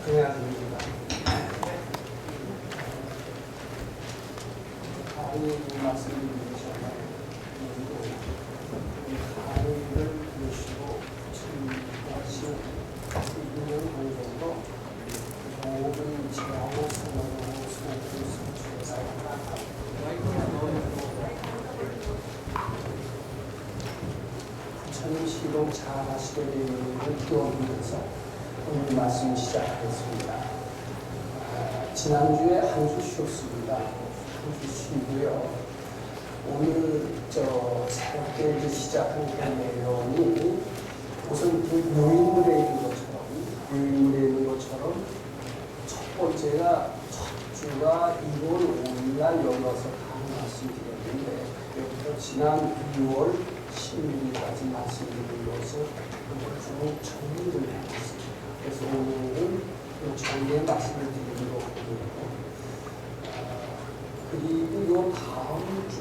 동양입니다. 강의 말씀드리기 전에 강의를 들으시고 준비하신 이분은 어느 정도 모든 지하고 생각하고 수업을 선출해서 부처님 시동 잘 하시게 되는 기원하면서 오늘 말씀 시작하겠습니다. 지난주에 한 주 쉬었습니다. 한 주 쉬고요. 오늘 새롭게 이제 시작한 그 내용이 우선 그 요인물에 있는 것처럼 첫 번째가 첫 주가 2월 5일날 여기 와서 다 말씀드렸는데 여기서 지난 2월 16일까지 말씀드린 것을 쭉 정리를 해봤습니다. 그래서 오늘은 그 정리의 말씀을 드리도록 하고요. 그리고 요 다음 주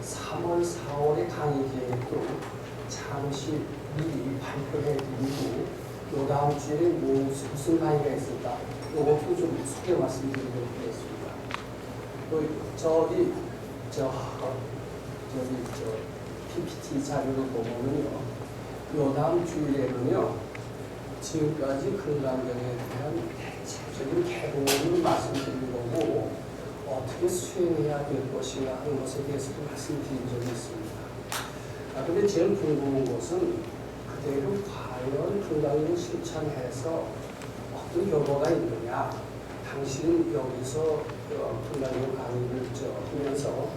3월, 4월의 강의 계획도 잠시 미리 발표해드리고 요 다음 주에 무슨 강의가 있을까 이것도 좀 소개 말씀드리도록 하겠습니다. PPT 자료를 보면요. 요 다음 주일에는요, 지금까지 건강경에 대한 대체적인 개론을 말씀드린 거고, 어떻게 수행해야 될 것인가 하는 것에 대해서도 말씀드린 적이 있습니다. 근데 제일 궁금한 것은 그대로 과연 건강을 실천해서 어떤 결과가 있느냐. 당신은 여기서 건강경 강의를 하면서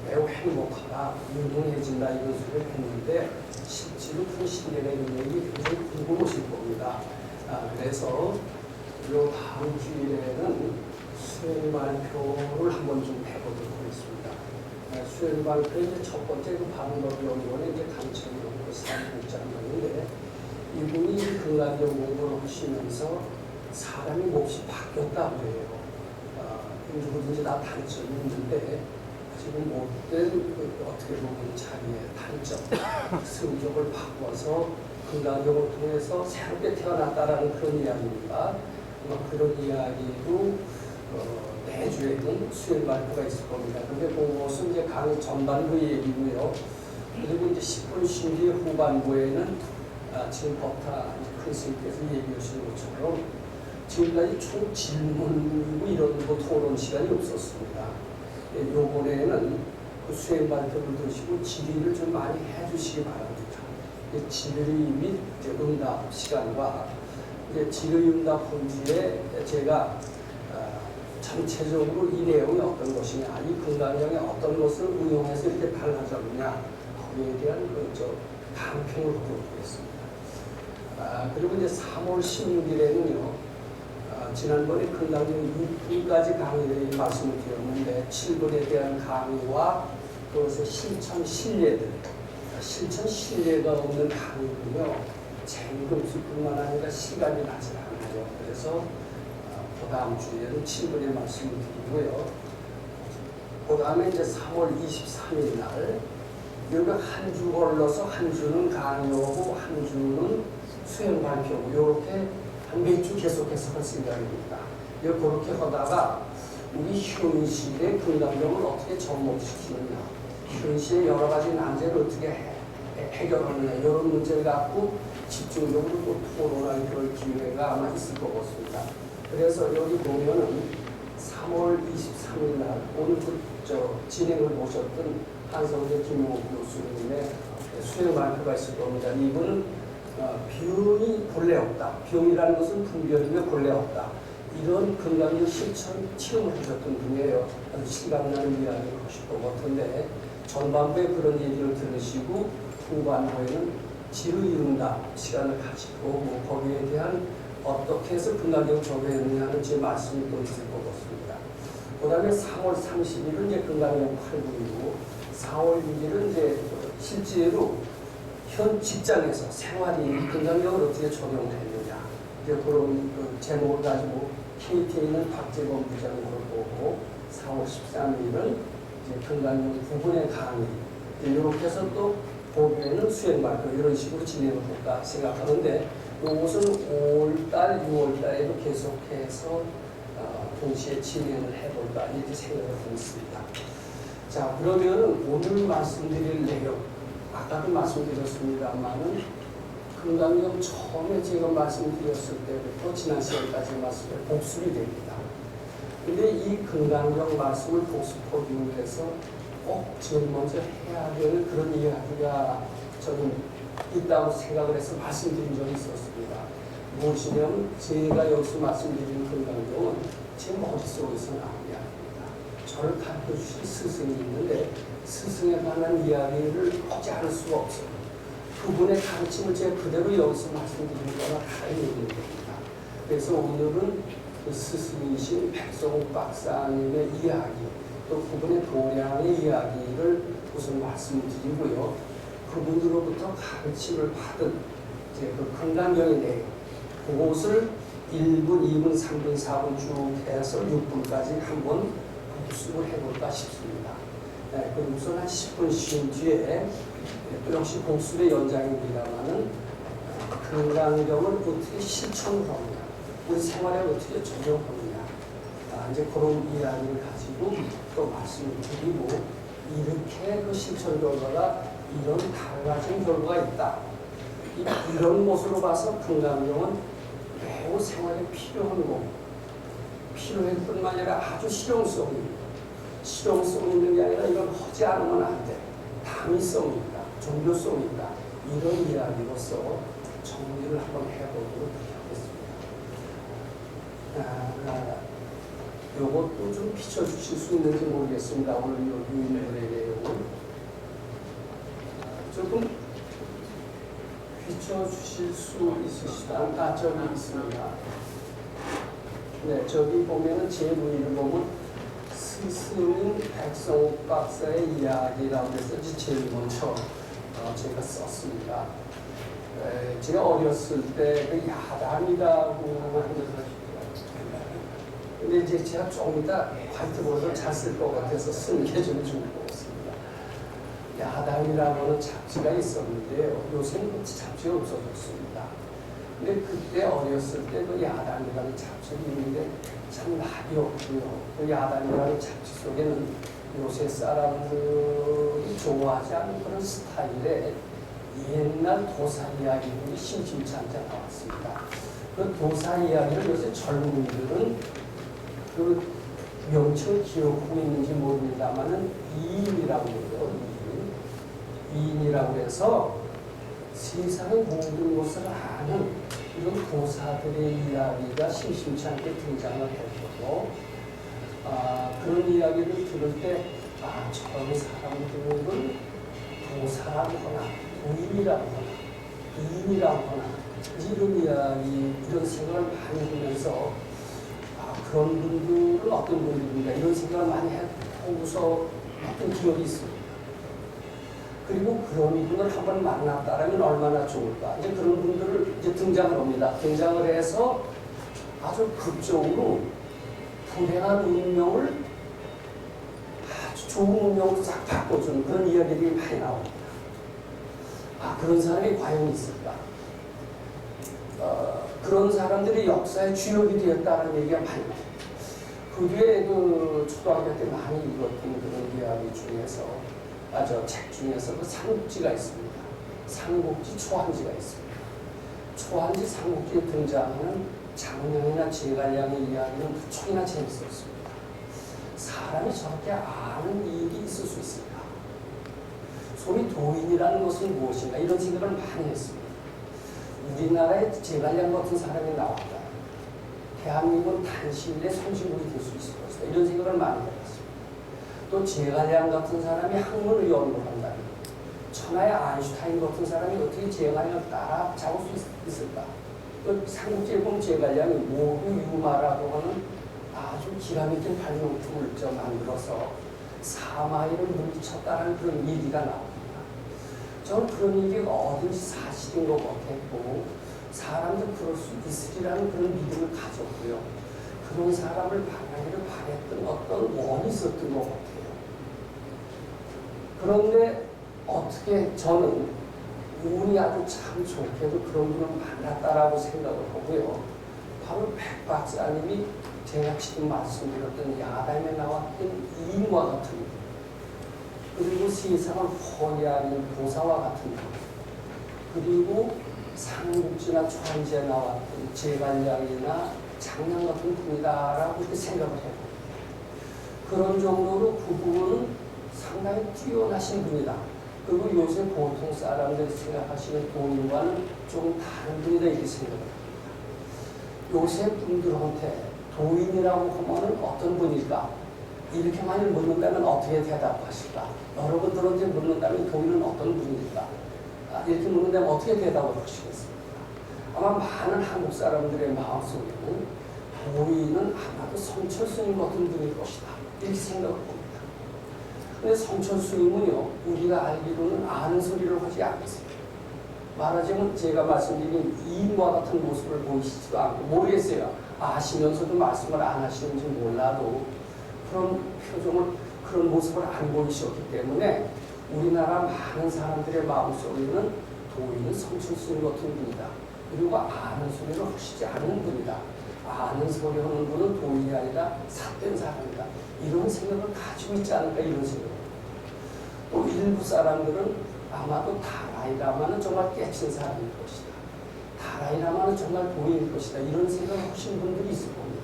매우 행복하다, 유능해진다 이런 소리를 했는데 실제로 그 실행의 능력이 굉장히 궁금하실 겁니다. 그래서 요 다음 주일에는 수행 발표를 한번 좀 해보도록 하겠습니다. 수행 발표의 첫 번째 그 바른법연구원의 이제 강철용 사무국장님인데 이분이 건강경 공부를 하시면서 사람이 몹시 바뀌었다고 해요. 누구든지 다 단점이 있는데 지금 못된 어떻게 보면 자기의 단점, 성격을 바꿔서 건강경을 통해서 새롭게 태어났다라는 그런 이야기입니다. 그런 이야기도 내주에는 수행 발표가 있을 겁니다. 근데 그것은 이제 강의 전반부 얘기고요. 그리고 이제 10분 신기 후반부에는 지금 법타 큰 스님께서 얘기하신 것처럼 지금까지 총 질문이고 이런 거 토론 시간이 없었습니다. 요번에는 그 수행 발표를 드시고 질의를 좀 많이 해주시기 바랍니다. 질의 및 응답 시간과 질의 응답 본주에 제가 전체적으로 이 내용이 어떤 것이냐, 이 건강경에 어떤 것을 응용해서 이렇게 달라졌느냐, 거기에 대한 간평을 하도록 하겠습니다. 그리고 이제 3월 16일에는요, 지난번에 건강경 6분까지 강의를 말씀을 드렸는데 7분에 대한 강의와 그것의 실천 신뢰들, 실천 신뢰가 없는 강의는요, 재미없을뿐만 아니라 시간이 나지 않아요. 그래서 그 다음 주에는 7분에 말씀을 드리고요. 그 다음에 이제 3월 23일 날 여기가 한 주 걸러서 한 주는 강의하고 한 주는 수행 발표고 이렇게 한 몇 주 계속해서 할 생각입니다. 그렇게 하다가 우리 현실의 건강경을 어떻게 접목시키느냐, 현실의 여러 가지 난제를 어떻게 해결하느냐 이런 문제를 갖고 집중적으로 또 토론할 그럴 기회가 아마 있을 것 같습니다. 그래서 여기 보면은 3월 23일 날 오늘 진행을 모셨던 한성재 김용욱 교수님의 수행 발표가 있을 겁니다. 이분은 병이 본래 없다. 병이라는 것은 분별이며 본래 없다. 이런 건강의 실천 체험을 하셨던 분이에요. 아주 실감나는 이야기를 하실 것 같은데 전반부에 그런 얘기를 들으시고 후반부에는 질의응답 시간을 가지고 거기에 대한 어떻게 해서 건강경을 적용했느냐는 제 말씀이 또 있을 것 같습니다. 그 다음에 3월 30일은 이제 건강경 8분이고 4월 6일은 이제 실제로 현 직장에서 생활이 건강경을 어떻게 적용했느냐 이제 그런 제목을 가지고 KT에 있는 박재범 부장을 보고 4월 13일은 이제 건강경 9분의 강의 이렇게 해서 또 보기에는 수행발표 이런 식으로 진행을 볼까 생각하는데 이것은 5월달, 6월달에도 계속해서 동시에 진행을 해볼까 이렇게 생각을 하고 있습니다. 자, 그러면 오늘 말씀드릴 내용, 아까도 말씀드렸습니다만은 금강경 처음에 제가 말씀드렸을 때부터 지난 시간까지 말씀을 복습이 됩니다. 근데 이 금강경 말씀을 복습하기 위해서 꼭 제일 먼저 해야 되는 그런 이야기가 저는 있다고 생각을 해서 말씀드린 적이 있었습니다. 무엇이냐면 제가 여기서 말씀드리는 금강경은 제 머릿속에서 나온 이야기입니다. 저를 가르쳐 주신 스승이 있는데 스승에 관한 이야기를 하지 않을 수가 없어요. 그분의 가르침을 제가 그대로 여기서 말씀드리는 거나 다른 얘기입니다. 그래서 오늘은 그 스승이신 백성욱 박사님의 이야기 또 그분의 도량의 이야기를 우선 말씀드리고요. 그분으로부터 가르침을 받은 이제 그 금강경의 내용 그것을 1분, 2분, 3분, 4분 쭉 해서 6분까지 한번 복습을 해볼까 싶습니다. 네, 그럼 우선 한 10분 쉰 뒤에 또 역시 복습의 연장입니다만은 금강경을 어떻게 실천을 하느냐, 우리 생활에 어떻게 적용하느냐, 이제 그런 이야기를 가지고 또 말씀을 드리고 이렇게 그 실천 결과가 이런 달라진 결과가 있다. 이런 모습으로 봐서 금강경은 매우 생활에 필요한 거, 필요할 뿐만 아니라 아주 실용성 있는 게 아니라 이건 하지 않으면 안 돼. 당위성이 있다, 종교성이 있다. 이런 이야기로서 정리를 한번 해보도록 하겠습니다. 요것도 좀 비춰주실 수 있는지 모르겠습니다. 오늘 요 유인물의 내용을 조금 비춰주실 수 있으시다. 저기 있습니다. 네, 저기 보면은 제 문의를 보면 스승인 백성욱 박사의 이야기라고 해서 제일 먼저 제가 썼습니다. 제가 어렸을 때 그 야담이라고 하는 근데 이제 제가 조금 이따 화이트보드를 잘 쓸 것 같아서 쓴 게 좀 있습니다. 야담이라고 하는 잡지가 있었는데요. 요새는 잡지가 없어졌습니다. 근데 그때 어렸을 때 그 야담이라는 잡지가 있는데 참 말이 없고요. 그 야담이라는 잡지 속에는 요새 사람들이 좋아하지 않는 그런 스타일의 옛날 도사 이야기들이 심심찮게 나왔습니다. 그 도사 이야기를 요새 젊은이들은 그 명칭을 기억하고 있는지 모릅니다만은 이인이라고 해요. 이인이라고 해서 세상의 모든 것을 아는 이런 도사들의 이야기가 심심치 않게 등장을 했고 그런 이야기를 들을 때 저런 사람들은 도사라거나 도인이라거나 이인이라거나 이런 이야기 이런 생각을 많이 하면서 그런 분들은 어떤 분들인가 이런 생각을 많이 해보고서 어떤 기억이 있습니다. 그리고 그런 분을 한번 만났다라면 얼마나 좋을까. 이제 그런 분들을 이제 등장을 합니다. 등장을 해서 아주 극적으로 불행한 운명을 아주 좋은 운명으로 싹 바꿔주는 그런 이야기들이 많이 나옵니다. 그런 사람이 과연 있을까? 그런 사람들이 역사의 주역이 되었다는 얘기가 많이 나옵니다. 그 뒤에 그 초등학교 때 많이 읽었던 그런 이야기 중에서 저 책 중에서 그 삼국지가 있습니다. 삼국지 초한지가 있습니다. 초한지 삼국지에 등장하는 장령이나 제갈량의 이야기는 무척이나 재밌었습니다. 사람이 저렇게 아는 일이 있을 수 있을까? 소위 도인이라는 것은 무엇인가? 이런 생각을 많이 했습니다. 우리나라에 제갈량 같은 사람이 나왔다. 대한민국은 단시일에 선진국이 될 수 있을 것이다. 이런 생각을 많이 해봤습니다. 또 제갈량 같은 사람이 학문을 연구한다. 천하의 아인슈타인 같은 사람이 어떻게 제갈량을 따라잡을 수 있을까? 또 삼국지에 보면 제갈량이 모두유마라고 하는 아주 기가 막힌 발명품을 만들어서 사마이를 물리쳤다는 그런 얘기가 나옵니다. 저는 그런 얘기가 어딘지 사실인 것 같았고 사람도 그럴 수 있으리라는 그런 믿음을 가졌고요. 그런 사람을 만나기를 바랬던 어떤 원이 있었던 것 같아요. 그런데 어떻게 저는 운이 아주 참 좋게도 그런 분을 만났다라고 생각을 하고요. 바로 백 박사님이 제가 지금 말씀드렸던 야담에 나왔던 이인과 같은 분, 그리고 세상을 포기하는 보사와 같은 분, 그리고 삼국지나 초한지에 나왔던 제갈량이나 장량 같은 분이다라고 그렇게 생각을 해요. 그런 정도로 그 부분은 상당히 뛰어나신 분이다. 그리고 요새 보통 사람들이 생각하시는 도인과는 좀 다른 분이다 이렇게 생각을 합니다. 요새 분들한테 도인이라고 하면 어떤 분일까? 이렇게 많이 묻는다면 어떻게 대답하실까? 여러분들한테 묻는다면 도인은 어떤 분일까? 이렇게 묻는다면 어떻게 대답을 하시겠습니까? 아마 많은 한국 사람들의 마음속에는 도인은 아마도 성철 스님 같은 분일 것이다 이렇게 생각을 봅니다. 근데 성철 스님은요, 우리가 알기로는 아는 소리를 하지 않으세요. 말하자면 제가 말씀드린 이인과 같은 모습을 보이시지도 않고, 모르겠어요. 아시면서도 말씀을 안 하시는지 몰라도 그런 표정을, 그런 모습을 안 보이셨기 때문에 우리나라 많은 사람들의 마음속에는 도인은 성철 스님 같은 분이다. 그리고 아는 소리를 하시지 않는 분이다. 아는 소리 하는 분은 도인이 아니라 삿된 사람이다. 이런 생각을 가지고 있지 않을까 이런 생각을. 또 일부 사람들은 아마도 다라이라마는 정말 깨친 사람일 것이다. 다라이라마는 정말 도인일 것이다. 이런 생각을 하신 분들이 있을 겁니다.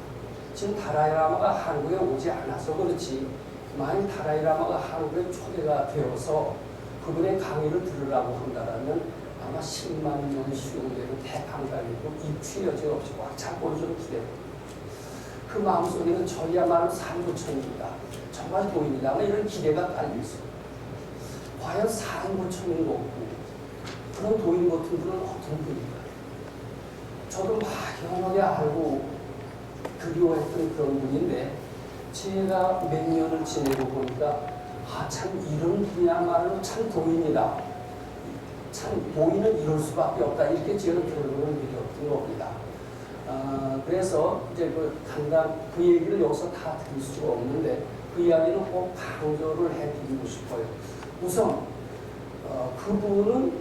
지금 다라이라마가 한국에 오지 않아서 그렇지, 만약 다라이라마가 한국에 초대가 되어서 그분의 강의를 들으라고 한다면 아마 10만 년 수용되는 대강당이고 입추 여지 없이 꽉 잡고 좀 기대됩니다. 그 마음속에는 저희야말로 산부천입니다. 정말 도인이다. 이런 기대가 깔려 있습니다. 과연 산부천인 거고 그런 도인 같은 분은 어떤 분일까요? 저도 막연하게 알고 그리워했던 그런 분인데 제가 몇 년을 지내고 보니까 참 이런 분야말로 참 도인이다. 참 도인은 이럴 수밖에 없다. 이렇게 제가 결론을 내렸던 겁니다. 그래서 이제 그 얘기를 여기서 다 드릴 수가 없는데 그 이야기는 꼭 강조를 해드리고 싶어요. 우선 그분은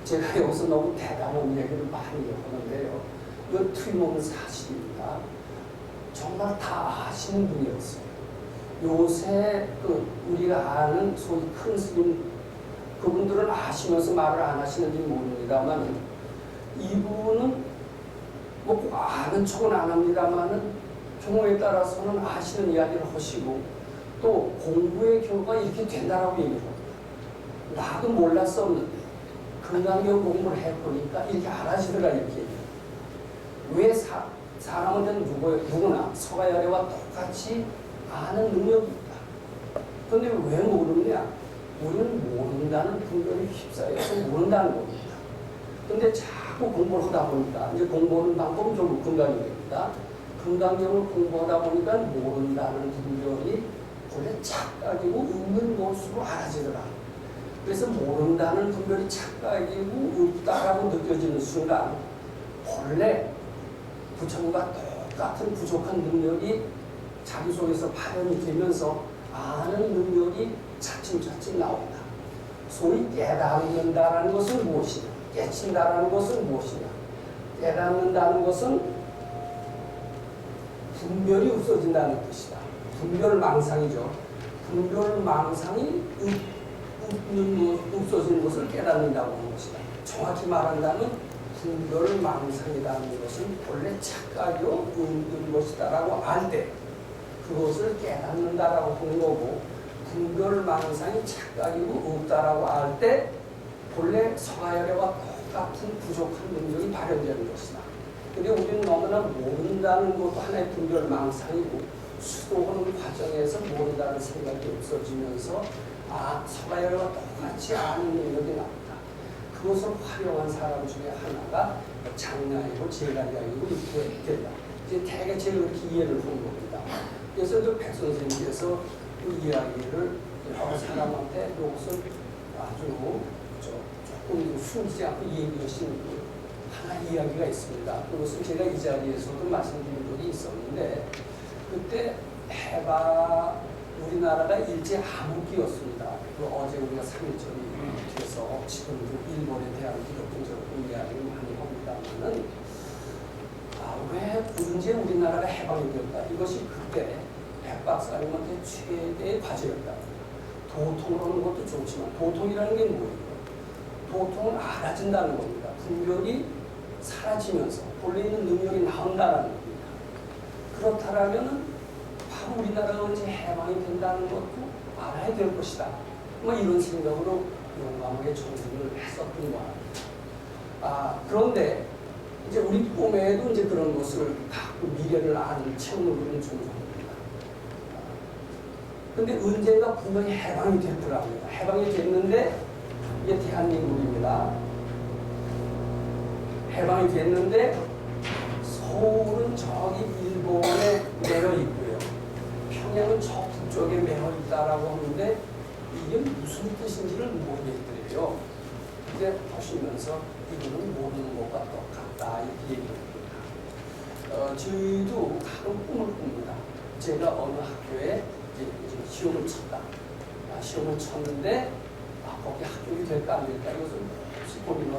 제가 여기서 너무 대단한 얘기를 많이 하는데요. 이건 틀림없는 사실입니다. 정말 다 아시는 분이었어요. 요새 우리가 아는 소위 큰 스님, 그분들은 아시면서 말을 안 하시는지 모릅니다만 이분은 뭐 꼭 아는 척은 안 합니다만은 경우에 따라서는 아시는 이야기를 하시고 또 공부의 결과가 이렇게 된다라고 얘기를 합니다. 나도 몰랐었는데 건강경 공부를 해보니까 이렇게 알아지더라 이렇게 얘기해요. 왜 사람한테는 누구나 서가열애와 똑같이 아는 능력이 있다. 그런데 왜 모르느냐? 우리는 모른다는 분별이 휩싸여서 모른다는 겁니다. 근데 자꾸 공부를 하다 보니까 이제 공부하는 방법은 좀 건강경입니다. 건강경을 공부하다 보니까 모른다는 분별이 원래 착각이고 없는 것으로 알아지더라. 그래서 모른다는 분별이 착각이고 없다라고 느껴지는 순간 원래 부처님과 똑같은 부족한 능력이 자기 속에서 발현이 되면서 아는 능력이 차츰차츰 나옵니다. 소위 깨닫는다라는 것은 무엇이냐? 깨친다라는 것은 무엇이냐? 깨닫는다는 것은 분별이 없어진다는 뜻이다. 분별망상이죠. 분별망상이 없어지는 것을 깨닫는다고 하는 것이다. 정확히 말한다면 분별망상이라는 것은 원래 착각이요 없는 것이다라고 알 때 그것을 깨닫는다라고 하는 거고, 분별망상이 착각이고 없다라고 알 때 본래 서가열애와 똑같은 부족한 능력이 발현되는 것이다. 근데 우리는 너무나 모른다는 것도 하나의 분별망상이고 수도하는 과정에서 모른다는 생각이 없어지면서 서가열애와 똑같이 아는 능력이 나옵니다. 그것을 활용한 사람 중에 하나가 장량이고 제갈량이고 이렇게 된다. 이제 대개 제가 그렇게 이해를 한 겁니다. 그래서 백 선생님께서 그 이야기를 여러 사람한테 이것을 아주 조금 숨지 않고 얘기하신 하나 이야기가 있습니다. 그것은 제가 이 자리에서도 말씀드린 적이 있었는데 그때 해바 우리나라가 일제 암흑기였습니다. 어제 우리가 3.1절이 돼서 지금도 일본에 대한 기독교적인 이야기를 많이 합니다만은 왜 언제 우리나라가 해방이 되었다? 이것이 그때 백박사님한테 최대의 과제였다. 도통을 하는 것도 좋지만 도통이라는 게 뭐예요? 도통은 알아진다는 겁니다. 분별이 사라지면서 본래 있는 능력이 나온다는 겁니다. 그렇다면 바로 우리나라가 언제 해방이 된다는 것도 알아야 될 것이다. 뭐 이런 생각으로 용감하게 정신을 했었던 거야. 그런데 이제 우리 꿈에도 이제 그런 것을 갖고 미래를 아는 체험으로는 존재합니다. 근데 언젠가 분명히 해방이 됐더라고요. 해방이 됐는데 이게 대한민국입니다. 해방이 됐는데 서울은 저기 일본에 매여 있고요. 평양은 저 북쪽에 매여 있다라고 하는데 이게 무슨 뜻인지를 모르겠더래요. 근데 보시면서 이거는 모르는 것과 똑같다 이렇게 얘기합니다. 저희도 가끔 꿈을 꿉니다. 제가 어느 학교에 이제 시험을 쳤다. 시험을 쳤는데 거기 합격이 될까 안 될까 이것을 혹시 고민을